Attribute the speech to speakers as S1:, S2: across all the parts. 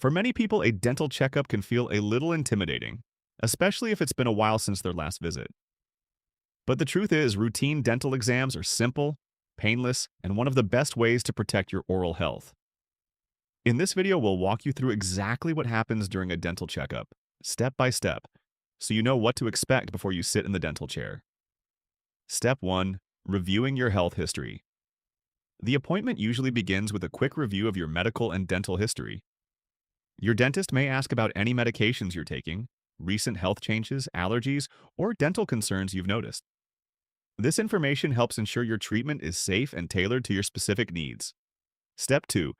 S1: For many people, a dental checkup can feel a little intimidating, especially if it's been a while since their last visit. But the truth is, routine dental exams are simple, painless, and one of the best ways to protect your oral health. In this video, we'll walk you through exactly what happens during a dental checkup, step by step, so you know what to expect before you sit in the dental chair. Step 1. Reviewing your health history. The appointment usually begins with a quick review of your medical and dental history. Your dentist may ask about any medications you're taking, recent health changes, allergies, or dental concerns you've noticed. This information helps ensure your treatment is safe and tailored to your specific needs. Step 2.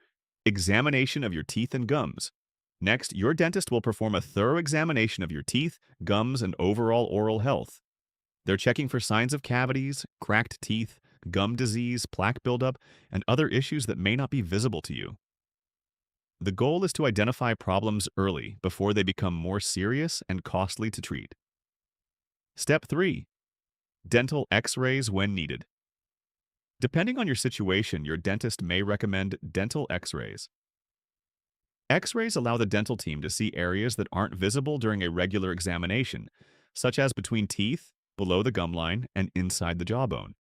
S1: Examination of your teeth and gums. Next, your dentist will perform a thorough examination of your teeth, gums, and overall oral health. They're checking for signs of cavities, cracked teeth, gum disease, plaque buildup, and other issues that may not be visible to you. The goal is to identify problems early before they become more serious and costly to treat. Step 3. Dental X-rays when needed. Depending on your situation, your dentist may recommend dental X-rays. X-rays allow the dental team to see areas that aren't visible during a regular examination, such as between teeth, below the gum line, and inside the jawbone.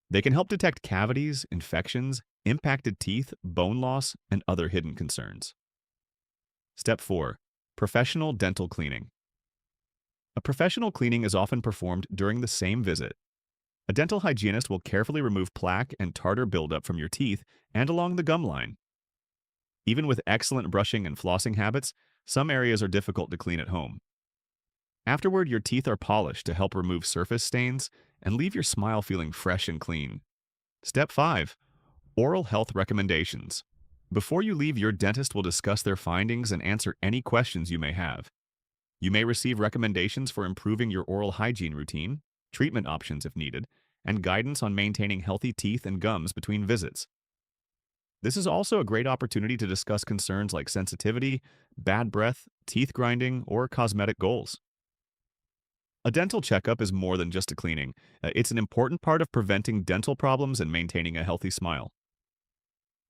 S1: They can help detect cavities, infections, impacted teeth, bone loss, and other hidden concerns. Step 4. Professional dental cleaning. A professional cleaning is often performed during the same visit. A dental hygienist will carefully remove plaque and tartar buildup from your teeth and along the gum line. Even with excellent brushing and flossing habits, some areas are difficult to clean at home. Afterward, your teeth are polished to help remove surface stains and leave your smile feeling fresh and clean. Step 5. Oral health recommendations. Before you leave, your dentist will discuss their findings and answer any questions you may have. You may receive recommendations for improving your oral hygiene routine, treatment options if needed, and guidance on maintaining healthy teeth and gums between visits. This is also a great opportunity to discuss concerns like sensitivity, bad breath, teeth grinding, or cosmetic goals. A dental checkup is more than just a cleaning. It's an important part of preventing dental problems and maintaining a healthy smile.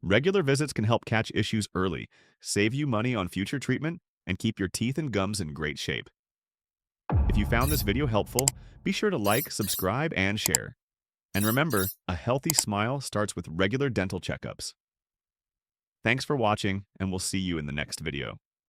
S1: Regular visits can help catch issues early, save you money on future treatment, and keep your teeth and gums in great shape. If you found this video helpful, be sure to like, subscribe, and share. And remember, a healthy smile starts with regular dental checkups. Thanks for watching, and we'll see you in the next video.